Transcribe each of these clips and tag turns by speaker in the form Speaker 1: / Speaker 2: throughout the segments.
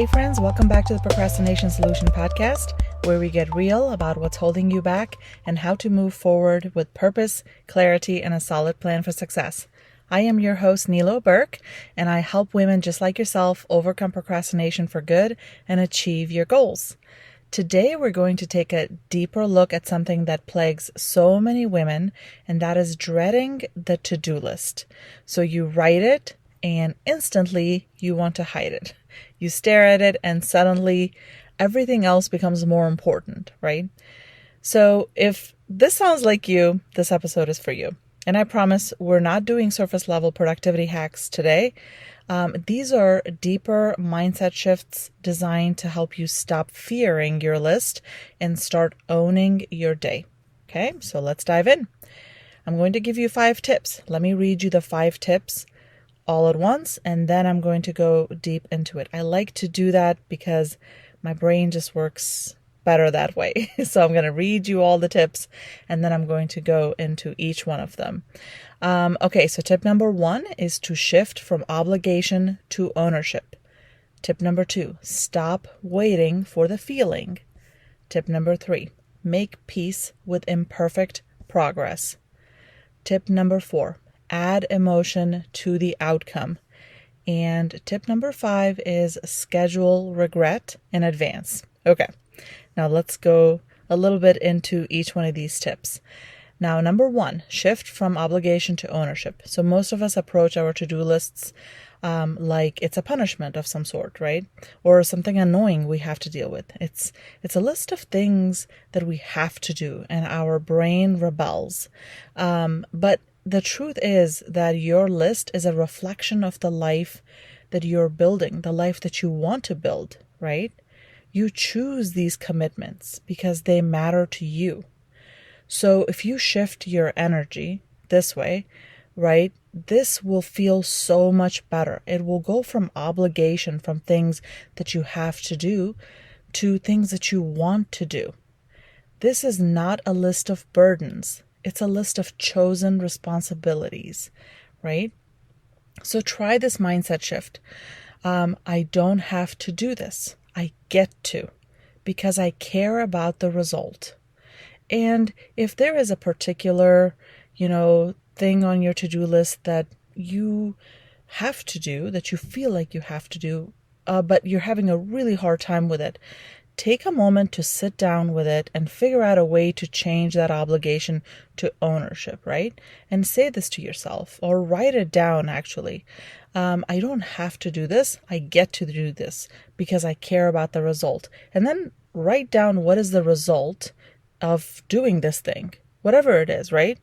Speaker 1: Hey friends, welcome back to the Procrastination Solution Podcast, where we get real about what's holding you back and how to move forward with purpose, clarity, and a solid plan for success. I am your host, Nilo, and I help women just like yourself overcome procrastination for good and achieve your goals. Today, we're going to take a deeper look at something that plagues so many women, and that is dreading the to-do list. So you write it, and instantly you want to hide it. You stare at it and suddenly everything else becomes more important, right? So if this sounds like you, this episode is for you. And I promise we're not doing surface level productivity hacks today. These are deeper mindset shifts designed to help you stop fearing your list and start owning your day. Okay, so let's dive in. I'm going to give you 5 tips. Let me read you the 5 tips all at once, and then I'm going to go deep into it. I like to do that because my brain just works better that way. So I'm going to read you all the tips, and then I'm going to go into each one of them. Okay, so tip number 1 is to shift from obligation to ownership. Tip number 2, stop waiting for the feeling. Tip number 3, make peace with imperfect progress. Tip number 4, add emotion to the outcome. And tip number 5 is schedule regret in advance. Okay, now let's go a little bit into each one of these tips. Now, number 1, shift from obligation to ownership. So most of us approach our to-do lists like it's a punishment of some sort, right? Or something annoying we have to deal with. It's a list of things that we have to do, and our brain rebels. But the truth is that your list is a reflection of the life that you're building, the life that you want to build, right? You choose these commitments because they matter to you. So if you shift your energy this way, right, this will feel so much better. It will go from obligation, from things that you have to do, to things that you want to do. This is not a list of burdens. It's a list of chosen responsibilities, right? So try this mindset shift. I don't have to do this. I get to, because I care about the result. And if there is a particular, thing on your to-do list that you have to do, that you feel like you have to do, but you're having a really hard time with it, take a moment to sit down with it and figure out a way to change that obligation to ownership, right? And say this to yourself, or write it down actually. I don't have to do this. I get to do this because I care about the result. And then write down what is the result of doing this thing, whatever it is, right?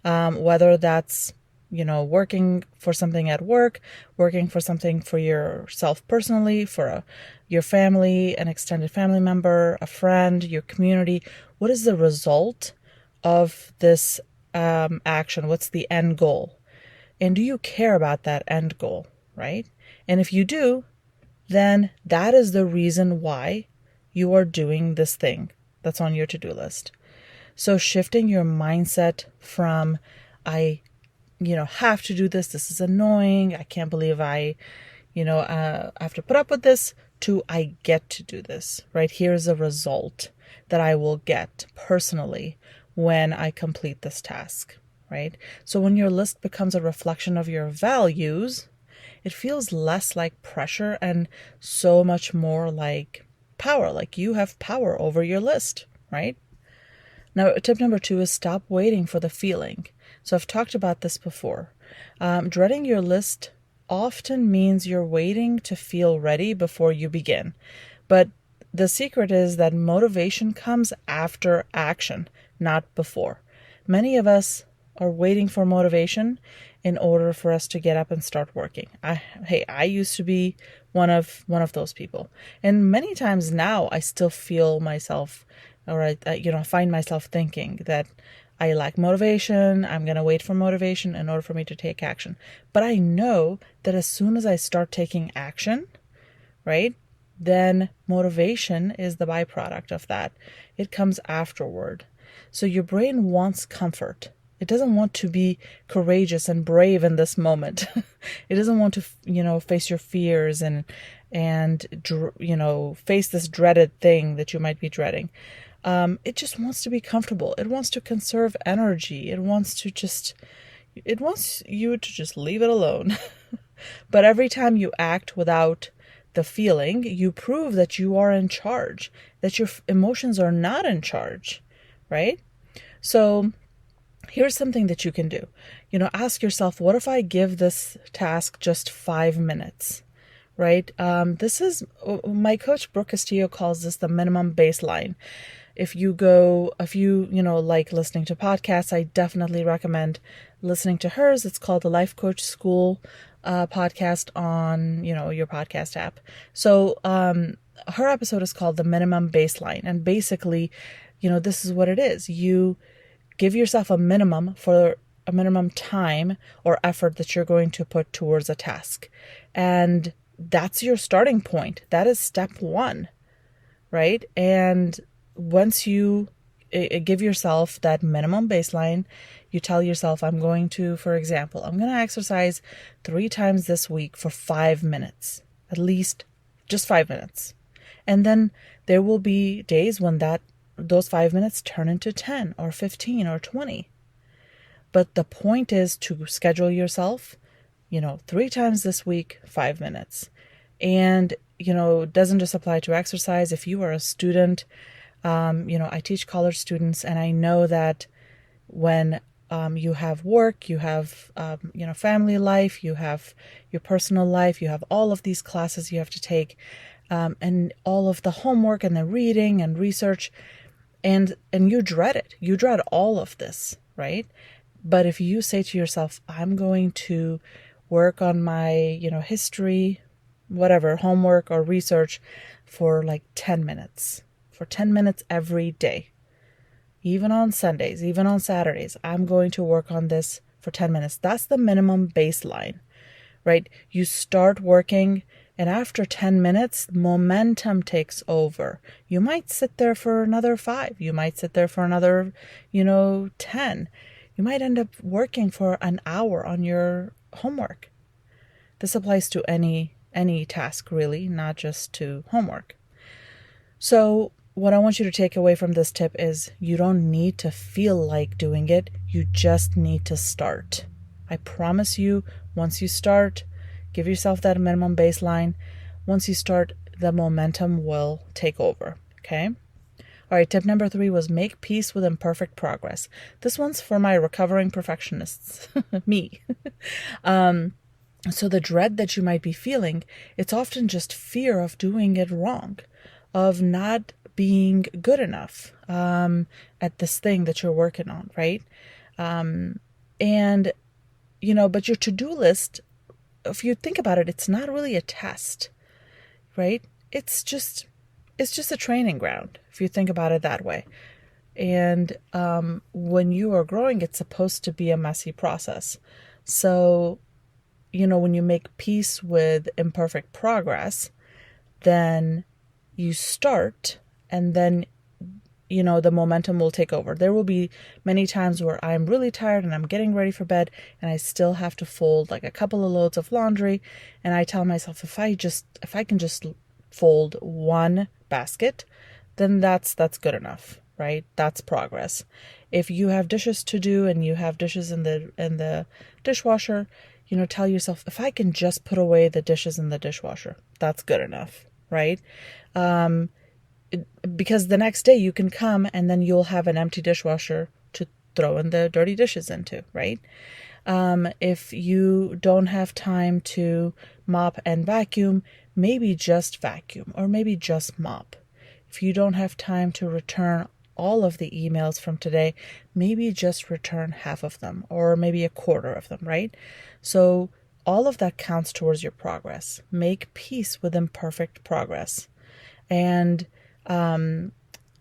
Speaker 1: Whether that's working for something at work, working for something for yourself personally, for your family, an extended family member, a friend, your community. What is the result of this action? What's the end goal? And do you care about that end goal, right? And if you do, then that is the reason why you are doing this thing that's on your to-do list. So shifting your mindset from, I have to do this. This is annoying. I can't believe I have to put up with this, to I get to do this, right? Here's a result that I will get personally when I complete this task, right? So when your list becomes a reflection of your values, it feels less like pressure and so much more like power, like you have power over your list, right? Now, tip number 2 is stop waiting for the feeling. So I've talked about this before. Dreading your list often means you're waiting to feel ready before you begin. But the secret is that motivation comes after action, not before. Many of us are waiting for motivation in order for us to get up and start working. I used to be one of those people. And many times now I still feel myself, or I find myself thinking that I lack motivation. I'm going to wait for motivation in order for me to take action. But I know that as soon as I start taking action, right, then motivation is the byproduct of that. It comes afterward. So your brain wants comfort. It doesn't want to be courageous and brave in this moment. It doesn't want to, face your fears and face this dreaded thing that you might be dreading. It just wants to be comfortable. It wants to conserve energy. It wants you to just leave it alone. But every time you act without the feeling, you prove that you are in charge, that your emotions are not in charge, right? So here's something that you can do. Ask yourself, what if I give this task just 5 minutes, right? This is, my coach Brooke Castillo calls this the minimum baseline. If you like listening to podcasts, I definitely recommend listening to hers. It's called the Life Coach School podcast on, your podcast app. So her episode is called the minimum baseline. And basically, this is what it is. You give yourself a minimum time or effort that you're going to put towards a task. And that's your starting point. That is step 1, right? And once you give yourself that minimum baseline, you tell yourself, I'm going to exercise 3 times this week for 5 minutes, at least just 5 minutes. And then there will be days when those 5 minutes turn into 10 or 15 or 20. But the point is to schedule yourself, 3 times this week, 5 minutes. And, it doesn't just apply to exercise. If you are a student, I teach college students, and I know that when you have work, you have, family life, you have your personal life, you have all of these classes you have to take, and all of the homework and the reading and research, and you dread it. You dread all of this, right? But if you say to yourself, I'm going to work on my, history, whatever, homework or research for like 10 minutes, for 10 minutes every day, even on Sundays, even on Saturdays, I'm going to work on this for 10 minutes. That's the minimum baseline, right? You start working, and after 10 minutes, momentum takes over. You might sit there for another 5. You might sit there for another, 10. You might end up working for an hour on your homework. This applies to any task, really, not just to homework. So what I want you to take away from this tip is you don't need to feel like doing it. You just need to start. I promise you, once you start, give yourself that minimum baseline. Once you start, the momentum will take over. Okay? All right, tip number 3 was make peace with imperfect progress. This one's for my recovering perfectionists, me. So the dread that you might be feeling, it's often just fear of doing it wrong, of not being good enough at this thing that you're working on, right? But your to-do list, if you think about it, it's not really a test, right? It's just a training ground, if you think about it that way. And when you are growing, it's supposed to be a messy process. So, when you make peace with imperfect progress, then you start, and then, the momentum will take over. There will be many times where I'm really tired and I'm getting ready for bed, and I still have to fold like a couple of loads of laundry. And I tell myself, if I can just fold 1 basket, then that's good enough, right? That's progress. If you have dishes to do and you have dishes in the dishwasher, tell yourself, if I can just put away the dishes in the dishwasher, that's good enough, right? Because the next day you can come and then you'll have an empty dishwasher to throw in the dirty dishes into, right? If you don't have time to mop and vacuum, maybe just vacuum or maybe just mop. If you don't have time to return all of the emails from today, maybe just return half of them or maybe a quarter of them, right? So all of that counts towards your progress. Make peace with imperfect progress. And, and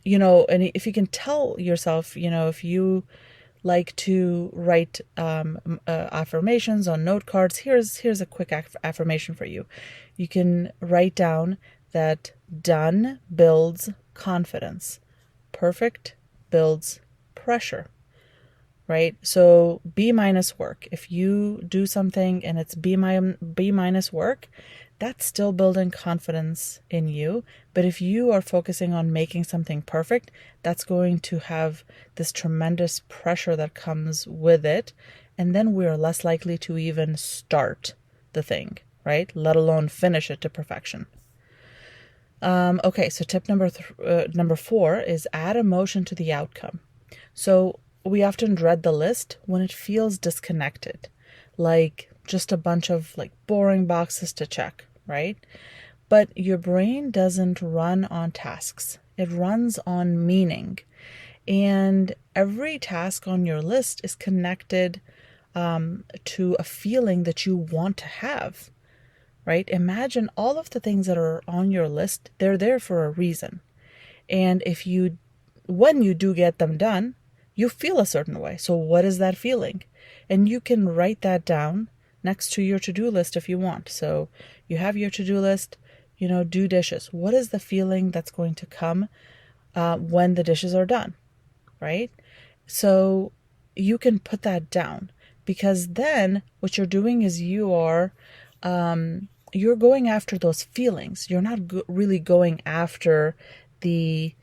Speaker 1: if you can tell yourself, if you like to write affirmations on note cards, here's a quick affirmation for you. You can write down that done builds confidence. Perfect builds pressure, right? So B minus work. If you do something and it's B minus work, that's still building confidence in you. But if you are focusing on making something perfect, that's going to have this tremendous pressure that comes with it. And then we're less likely to even start the thing, right? Let alone finish it to perfection. Okay, so tip number 4 is add emotion to the outcome. So we often dread the list when it feels disconnected, like just a bunch of like boring boxes to check, right? But your brain doesn't run on tasks. It runs on meaning. And every task on your list is connected to a feeling that you want to have, right? Imagine all of the things that are on your list, they're there for a reason. And when you do get them done, you feel a certain way. So what is that feeling? And you can write that down next to your to-do list if you want. So you have your to-do list, do dishes. What is the feeling that's going to come when the dishes are done, right? So you can put that down, because then what you're doing is you're going after those feelings. You're not really going after the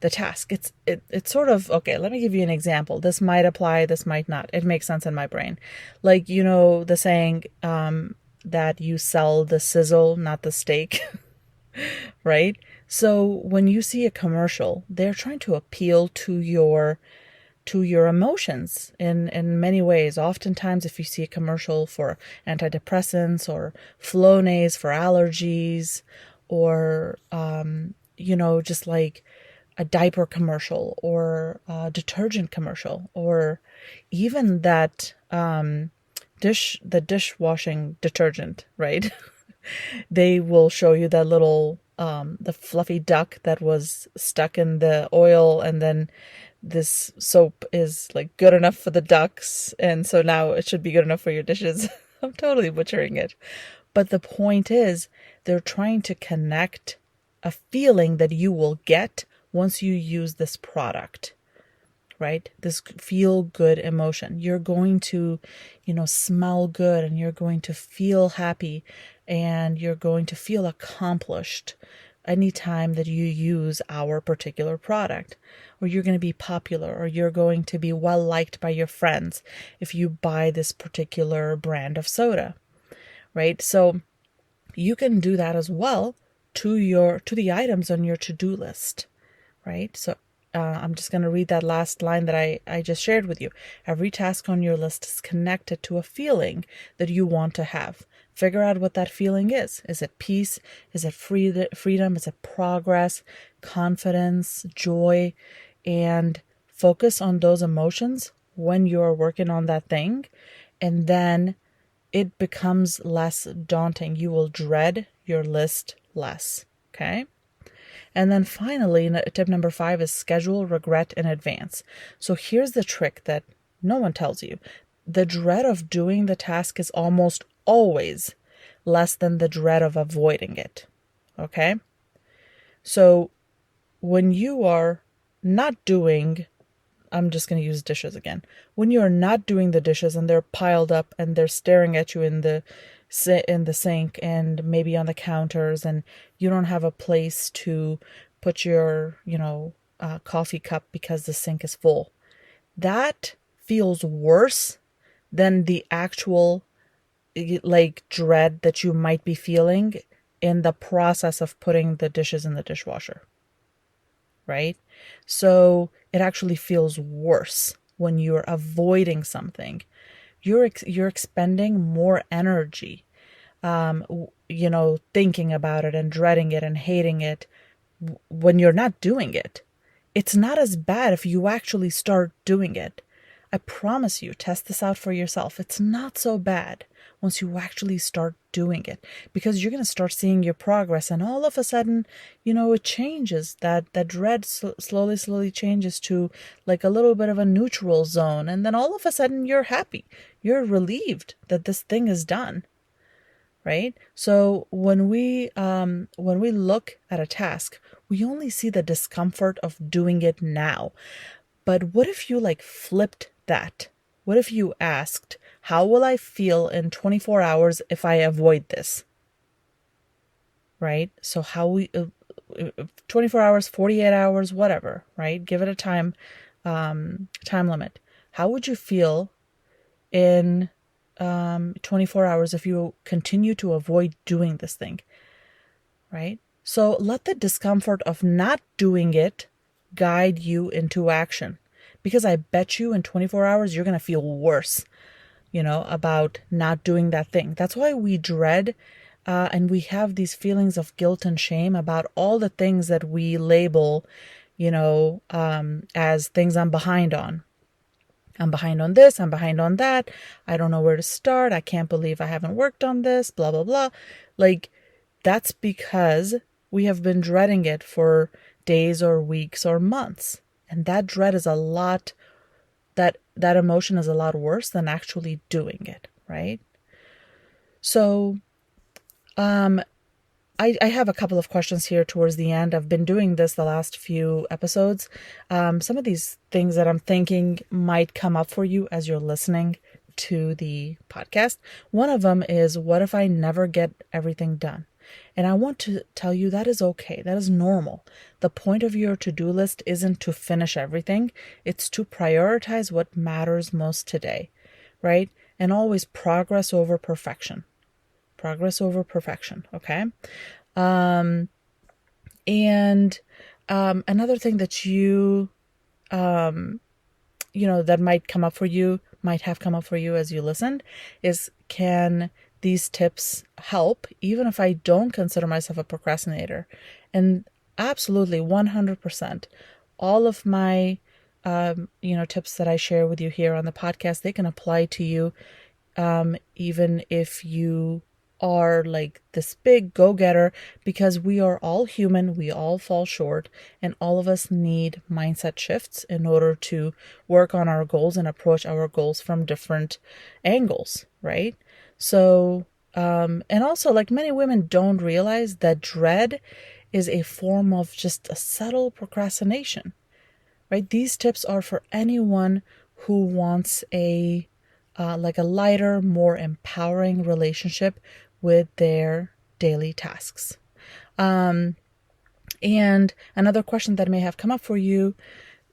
Speaker 1: task. It's sort of, okay, let me give you an example. This might apply, this might not. It makes sense in my brain. Like, the saying that you sell the sizzle, not the steak, right? So when you see a commercial, they're trying to appeal to your emotions in many ways. Oftentimes, if you see a commercial for antidepressants or Flonase for allergies, or just like a diaper commercial or a detergent commercial, or even that the dishwashing detergent, right? They will show you that little the fluffy duck that was stuck in the oil, and then this soap is like good enough for the ducks, and so now it should be good enough for your dishes. I'm totally butchering it. But the point is, they're trying to connect a feeling that you will get once you use this product, right? This feel good emotion. You're going to, smell good, and you're going to feel happy, and you're going to feel accomplished anytime that you use our particular product. Or you're going to be popular, or you're going to be well liked by your friends if you buy this particular brand of soda, right? So you can do that as well to the items on your to-do list, right? So I'm just going to read that last line that I just shared with you. Every task on your list is connected to a feeling that you want to have. Figure out what that feeling is. Is it peace? Is it freedom? Is it progress, confidence, joy? And focus on those emotions when you're working on that thing. And then it becomes less daunting. You will dread your list less. Okay? And then finally, tip number 5 is schedule regret in advance. So here's the trick that no one tells you. The dread of doing the task is almost always less than the dread of avoiding it. Okay? So when you are not doing, I'm just going to use dishes again. When you're not doing the dishes and they're piled up and they're staring at you in the sink and maybe on the counters, and you don't have a place to put your, coffee cup because the sink is full, that feels worse than the actual dread that you might be feeling in the process of putting the dishes in the dishwasher, right? So it actually feels worse when you're avoiding something. You're expending more energy, thinking about it and dreading it and hating it when you're not doing it. It's not as bad if you actually start doing it. I promise you, test this out for yourself. It's not so bad once you actually start doing it, because you're going to start seeing your progress, and all of a sudden, it changes. That dread slowly changes to like a little bit of a neutral zone, and then all of a sudden you're happy. You're relieved that this thing is done, right? So when we look at a task, we only see the discomfort of doing it now. But what if you flipped that What if you asked, how will I feel in 24 hours if I avoid this? Right? So 24 hours, 48 hours, whatever, right? Give it a time limit. How would you feel in 24 hours if you continue to avoid doing this thing, right? So let the discomfort of not doing it guide you into action, because I bet you in 24 hours you're going to feel worse, about not doing that thing. That's why we dread and we have these feelings of guilt and shame about all the things that we label, as things I'm behind on. I'm behind on this, I'm behind on that. I don't know where to start. I can't believe I haven't worked on this, blah, blah, blah. Like, that's because we have been dreading it for days or weeks or months. And that dread is that emotion is a lot worse than actually doing it, right? So, I have a couple of questions here towards the end. I've been doing this the last few episodes. Some of these things that I'm thinking might come up for you as you're listening to the podcast. One of them is, what if I never get everything done? And I want to tell you that is okay. That is normal. The point of your to-do list isn't to finish everything. It's to prioritize what matters most today, right? And always progress over perfection. Progress over perfection, okay? And another thing that that might have come up for you as you listened is, can these tips help even if I don't consider myself a procrastinator? And absolutely, 100%. All of my, tips that I share with you here on the podcast, they can apply to you, even if you are like this big go-getter, because we are all human, we all fall short, and all of us need mindset shifts in order to work on our goals and approach our goals from different angles, right? So, and also, like, many women don't realize that dread is a form of just a subtle procrastination, right? These tips are for anyone who wants a lighter, more empowering relationship with their daily tasks. And another question that may have come up for you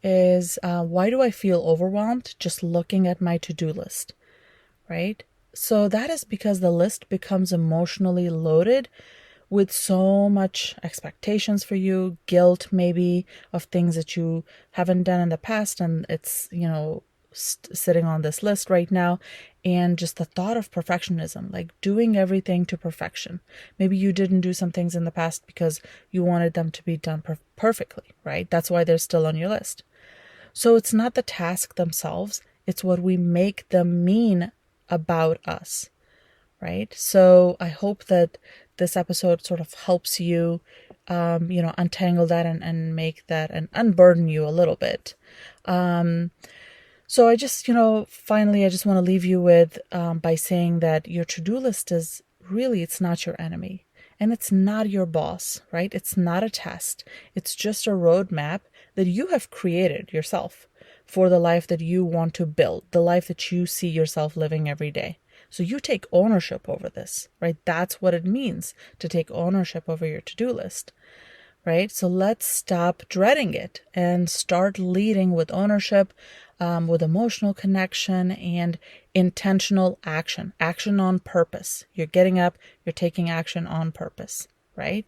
Speaker 1: is, why do I feel overwhelmed just looking at my to-do list, right? So that is because the list becomes emotionally loaded with so much expectations for you, guilt maybe of things that you haven't done in the past, and it's, sitting on this list right now, and just the thought of perfectionism, like doing everything to perfection. Maybe you didn't do some things in the past because you wanted them to be done perfectly, right? That's why they're still on your list. So it's not the task themselves, it's what we make them mean about us, right? So I hope that this episode sort of helps you, untangle that and make that and unburden you a little bit. So I just, finally, I just want to leave you with, by saying that your to-do list is really, it's not your enemy, and it's not your boss, right? It's not a test. It's just a roadmap that you have created yourself for the life that you want to build, the life that you see yourself living every day. So you take ownership over this, right? That's what it means to take ownership over your to-do list, right? So let's stop dreading it and start leading with ownership, with emotional connection and intentional action on purpose. You're getting up, you're taking action on purpose, right?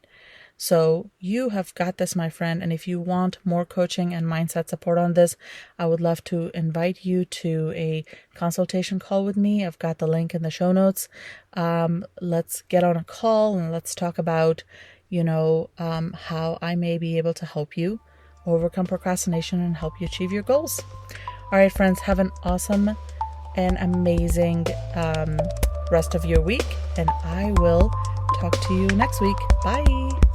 Speaker 1: So you have got this, my friend. And if you want more coaching and mindset support on this, I would love to invite you to a consultation call with me. I've got the link in the show notes. Let's get on a call and let's talk about, how I may be able to help you overcome procrastination and help you achieve your goals. All right, friends, have an awesome and amazing rest of your week, and I will talk to you next week. Bye.